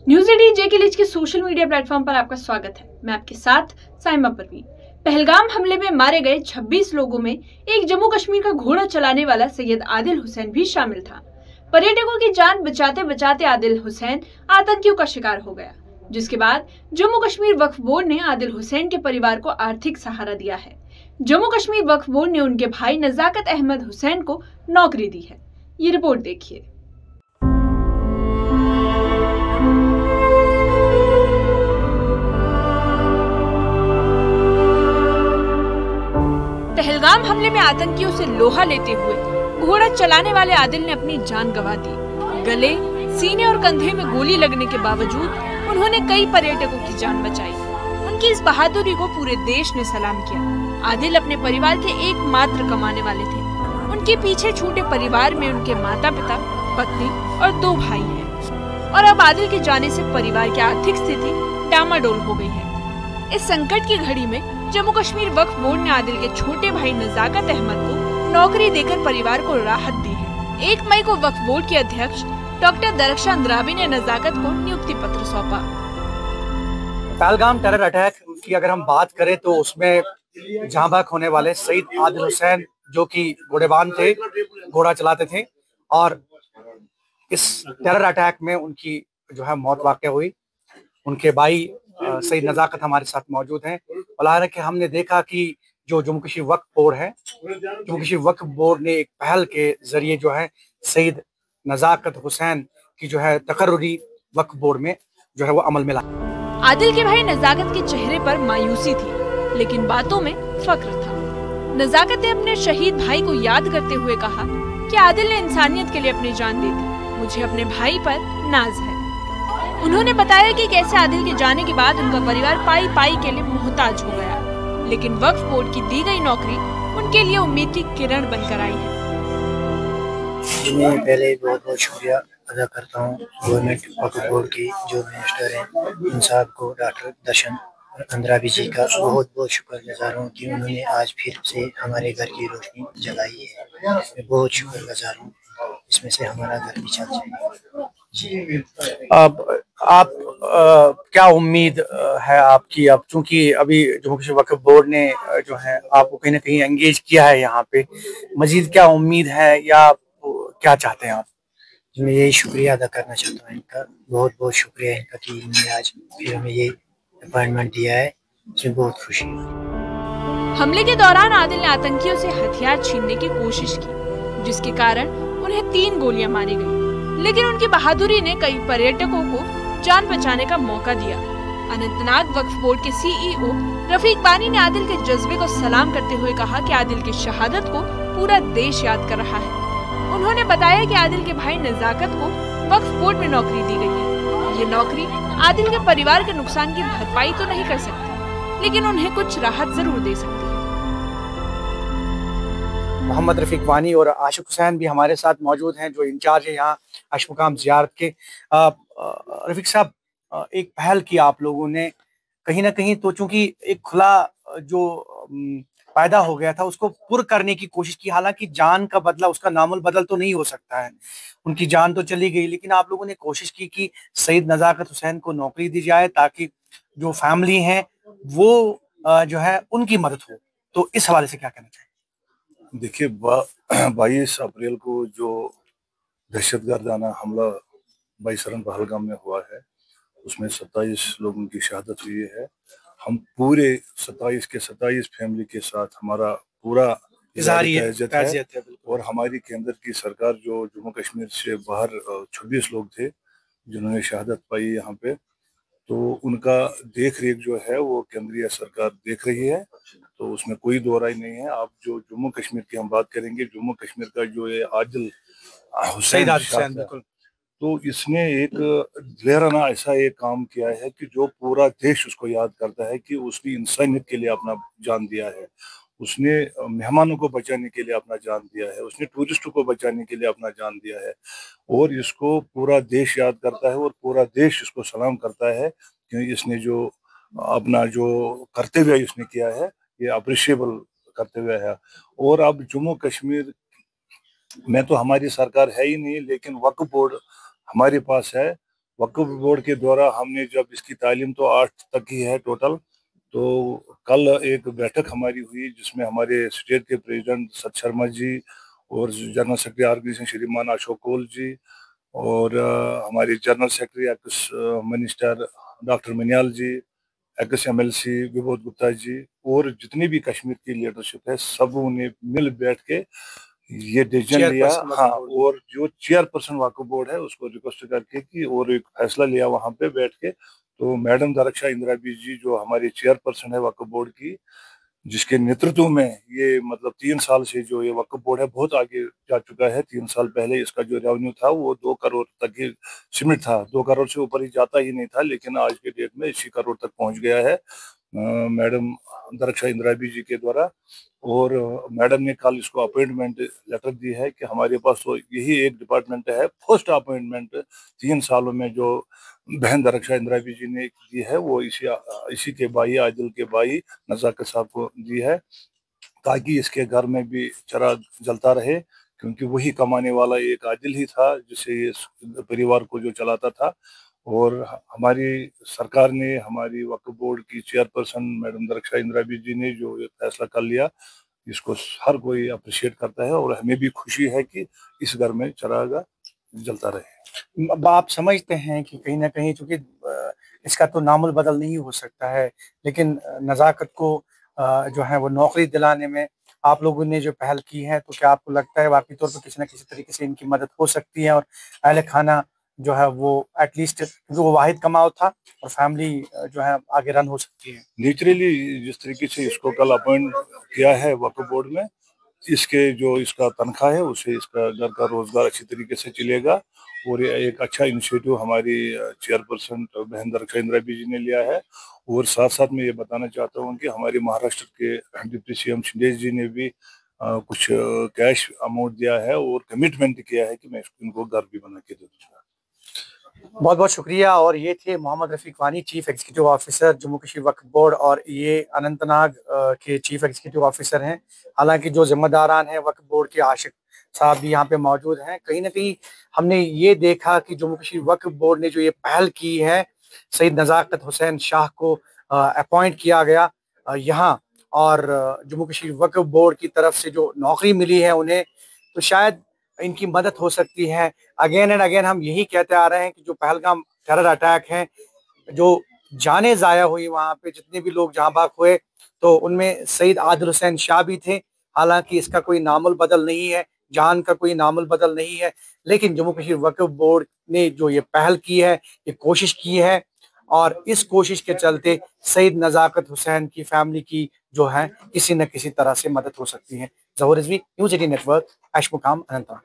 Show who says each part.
Speaker 1: News 18 जे के लिए के सोशल मीडिया प्लेटफॉर्म पर आपका स्वागत है। मैं आपके साथ साइमा परवीन। पहलगाम हमले में मारे गए 26 लोगों में एक जम्मू कश्मीर का घोड़ा चलाने वाला सैयद आदिल हुसैन भी शामिल था। पर्यटकों की जान बचाते बचाते आदिल हुसैन आतंकियों का शिकार हो गया, जिसके बाद जम्मू कश्मीर वक्फ बोर्ड ने आदिल हुसैन के परिवार को आर्थिक सहारा दिया है। जम्मू कश्मीर वक्फ बोर्ड ने उनके भाई नजाकत अहमद हुसैन को नौकरी दी है। ये रिपोर्ट देखिए। पहलगाम हमले में आतंकियों से लोहा लेते हुए घोड़ा चलाने वाले आदिल ने अपनी जान गंवा दी। गले, सीने और कंधे में गोली लगने के बावजूद उन्होंने कई पर्यटकों की जान बचाई। उनकी इस बहादुरी को पूरे देश ने सलाम किया। आदिल अपने परिवार के एकमात्र कमाने वाले थे। उनके पीछे छूटे परिवार में उनके माता पिता, पत्नी और 2 भाई हैं। और अब आदिल के जाने से परिवार की आर्थिक स्थिति डामाडोल हो गई है। इस संकट की घड़ी में जम्मू कश्मीर वक्फ बोर्ड ने आदिल के छोटे भाई नजाकत अहमद को नौकरी देकर परिवार को राहत दी है। 1 मई को वक्फ बोर्ड के अध्यक्ष डॉक्टर दरख्शां अंद्राबी ने नजाकत को नियुक्ति पत्र सौंपा।
Speaker 2: पहलगाम टेरर अटैक की अगर हम बात करें तो उसमें जहां बाग होने वाले सईद आदिल हुसैन जो कि घोड़ेबान थे, घोड़ा चलाते थे, और इस टेरर अटैक में उनकी जो है मौत वाक़या हुई। उनके भाई सईद नजाकत हमारे साथ मौजूद हैं। और हालांकि हमने देखा कि जो जम्मू कश्मीर वक्फ बोर्ड है, जम्मू कश्मीर वक्फ बोर्ड ने एक पहल के जरिए जो है सईद नजाकत हुसैन की जो है तकर्रुरी वक्फ बोर्ड में जो है वो अमल में ला।
Speaker 1: आदिल के भाई नजाकत के चेहरे पर मायूसी थी, लेकिन बातों में फख्र था। नजाकत ने अपने शहीद भाई को याद करते हुए कहा कि आदिल ने इंसानियत के लिए अपनी जान दे दी। मुझे अपने भाई पर नाज है। उन्होंने बताया कि कैसे आदिल के जाने के बाद उनका परिवार पाई पाई के लिए मोहताज हो गया, लेकिन वक्फ बोर्ड की दी गई नौकरी उनके लिए उम्मीद की किरण बनकर आई है।
Speaker 3: मैं पहले बहुत बहुत शुक्रिया अदा करता हूँ गवर्नमेंट वक्फ बोर्ड की, जो मिनिस्टर हैं इन साहब को, डॉक्टर दर्शन अंद्राबी जी का बहुत बहुत शुक्रगुजार हूँ कि उन्होंने आज फिर से हमारे घर की रोशनी जलाई है। मैं बहुत शुक्रगुजार हूँ, इसमें से हमारा घर भी चल जाए।
Speaker 2: अब आप क्या उम्मीद है आपकी, अब चूंकि अभी जम्मू कश्मीर वक्फ बोर्ड ने जो है आपको कहीं ना कहीं एंगेज किया है यहाँ पे, मजीद क्या उम्मीद है या आप क्या चाहते हैं आप?
Speaker 3: मैं यही शुक्रिया अदा करना चाहता हूँ इनका, बहुत बहुत शुक्रिया इनका कि इन्होंने आज फिर हमें ये अपॉइंटमेंट दिया है। इसमें बहुत खुशी है।
Speaker 1: हमले के दौरान आदिल ने आतंकियों से हथियार छीनने की कोशिश की, जिसके कारण उन्हें 3 गोलियां मारी गई, लेकिन उनकी बहादुरी ने कई पर्यटकों को जान बचाने का मौका दिया। अनंतनाग वक्फ बोर्ड के सीईओ रफीक बानी ने आदिल के जज्बे को सलाम करते हुए कहा कि आदिल की शहादत को पूरा देश याद कर रहा है। उन्होंने बताया कि आदिल के भाई नजाकत को वक्फ बोर्ड में नौकरी दी गई है। ये नौकरी आदिल के परिवार के नुकसान की भरपाई तो नहीं कर सकती, लेकिन उन्हें कुछ राहत जरूर दे सकती है।
Speaker 2: मोहम्मद रफीक वानी और आशिक हुसैन भी हमारे साथ मौजूद हैं, जो इंचार्ज है यहाँ अशमुकाम ज़ियारत के। रफीक साहब, एक पहल की आप लोगों ने, कहीं ना कहीं तो चूंकि एक खुला जो पैदा हो गया था उसको पुर करने की कोशिश की। हालांकि जान का बदला, उसका नामुल बदल तो नहीं हो सकता है, उनकी जान तो चली गई, लेकिन आप लोगों ने कोशिश की कि सईद नजाकत हुसैन को नौकरी दी जाए ताकि जो फैमिली है वो जो है उनकी मदद हो। तो इस हवाले से क्या कहना चाहिए?
Speaker 4: देखिए, 22 अप्रैल को जो दहशतगर्दाना हमला बाईसरन पहलगाम में हुआ है, उसमें 27 लोगों की शहादत हुई है। हम पूरे 27 के 27 फैमिली के साथ हमारा पूरा इज़्ज़त है। और हमारी केंद्र की सरकार, जो जम्मू कश्मीर से बाहर 26 लोग थे जिन्होंने शहादत पाई यहाँ पे, तो उनका देख रेख जो है वो केंद्रीय सरकार देख रही है। तो उसमें कोई दो राय नहीं है। आप जो जम्मू कश्मीर की हम बात करेंगे, जम्मू कश्मीर का जो ये आदिल हुसैन, तो इसने एक दिलेराना ऐसा एक काम किया है कि जो पूरा देश उसको याद करता है कि उसने इंसानियत के लिए अपना जान दिया है, उसने मेहमानों को बचाने के लिए अपना जान दिया है, उसने टूरिस्टों को बचाने के लिए अपना जान दिया है। और इसको पूरा देश याद करता है और पूरा देश इसको सलाम करता है कि इसने जो अपना जो कर्तव्य इसने किया है, ये अप्रिशिएबल कर्तव्य है। और अब जम्मू कश्मीर में तो हमारी सरकार है ही नहीं, लेकिन वक्फ बोर्ड हमारे पास है। वक्फ बोर्ड के द्वारा हमने जब इसकी तालीम तो 8 तक ही है टोटल, तो कल एक बैठक हमारी हुई जिसमें हमारे स्टेट के प्रेसिडेंट सत शर्मा जी और जनरल सेक्रेटरी ऑर्गेनाइजेशन श्रीमान अशोक कौल जी और हमारे general secretary ex minister doctor Maniyal ji, ex MLC Vibodh Gupta ji और जितनी भी कश्मीर की लीडरशिप है, सबों ने मिल बैठ के ये डिसीजन लिया। हाँ, और जो चेयरपर्सन वक्फ बोर्ड है उसको रिक्वेस्ट करके कि और एक फैसला लिया वहां पे बैठ के। तो मैडम दरक्षा इंदिरा बी जी जो हमारी चेयरपर्सन है वक्फ बोर्ड की, जिसके नेतृत्व में ये मतलब 3 साल से जो ये वक्फ बोर्ड है बहुत आगे जा चुका है। 3 साल पहले इसका जो रेवेन्यू था वो 2 करोड़ तक ही सीमित था, 2 करोड़ से ऊपर ही जाता ही नहीं था, लेकिन आज के डेट में 80 करोड़ तक पहुंच गया है मैडम दरक्षा इंदिरा बी जी के द्वारा। और मैडम ने कल इसको अपॉइंटमेंट लेटर दी है कि हमारे पास तो यही एक डिपार्टमेंट है, फर्स्ट अपॉइंटमेंट 3 सालों में जो बहन दरक्षा इंदिरा बी जी ने दी है वो इसी के भाई आदिल के भाई नजाकत साहब को दी है, ताकि इसके घर में भी चिराग जलता रहे, क्योंकि वही कमाने वाला एक आदिल ही था जिससे ये परिवार को जो चलाता था। और हमारी सरकार ने, हमारी वक्फ बोर्ड की चेयरपर्सन मैडम दरक्षा इंदिरा बी जी ने जो ये फैसला कर लिया, इसको हर कोई अप्रिशिएट करता है और हमें भी खुशी है कि इस घर में चिराग जलता रहे।
Speaker 2: अब आप समझते हैं कि कहीं ना कहीं, चूंकि इसका तो नामुल बदल नहीं हो सकता है, लेकिन नज़ाकत को जो है वो नौकरी दिलाने में आप लोगों ने जो पहल की है, तो क्या आपको लगता है वाकई तौर पर किसी न किसी तरीके से इनकी मदद हो सकती है और अहले खाना जो है वो एटलीस्ट, क्योंकि वो वाहिद कमाओ था, और फैमिली जो है आगे रन हो सकती है?
Speaker 4: नेचुरली जिस तरीके से इसको कल अपॉइंट किया है वक्फ बोर्ड में, इसके जो इसका तनख्वाह है उससे इसका घर का रोजगार अच्छी तरीके से चलेगा। और ये एक अच्छा इनिशिएटिव हमारी चेयरपर्सन बहन दरक्षा इंदिरा बी जी ने लिया है। और साथ साथ मैं ये बताना चाहता हूँ कि हमारे महाराष्ट्र के डिप्टी CM शिंदे जी ने भी कुछ कैश अमाउंट दिया है और कमिटमेंट किया है कि मैं इनको घर भी बना के दे दूंगा।
Speaker 2: बहुत बहुत शुक्रिया। और ये थे Mohammad Rafiq Wani, chief executive officer Jammu Kashmir Waqf board, और ये अनंतनाग के चीफ एग्जीक्यूटिव ऑफिसर हैं। हालांकि जो जिम्मेदारान हैं वक्फ बोर्ड के, आशिक साहब भी यहाँ पे मौजूद हैं। कहीं ना कहीं हमने ये देखा कि जम्मू कश्मीर वक्फ बोर्ड ने जो ये पहल की है, सईद नज़ाकत हुसैन शाह को अपॉइंट किया गया यहाँ, और जम्मू कश्मीर वक्फ बोर्ड की तरफ से जो नौकरी मिली है उन्हें, तो शायद इनकी मदद हो सकती है। अगेन एंड अगेन हम यही कहते आ रहे हैं कि जो पहलगाम टेरर अटैक है, जो जाने जाया हुई वहां पे, जितने भी लोग जहां बाग हुए, तो उनमें सईद आदिल हुसैन शाह भी थे। हालांकि इसका कोई नामुल बदल नहीं है, जान का कोई नामुल बदल नहीं है, लेकिन जम्मू कश्मीर वक्फ बोर्ड ने जो ये पहल की है, ये कोशिश की है, और इस कोशिश के चलते सईद नज़ाकत हुसैन की फैमिली की जो है किसी न किसी तरह से मदद हो सकती है। ज़हूर रिजवी, न्यूज़ 18 नेटवर्क, अशमुकाम, अनंतनाग।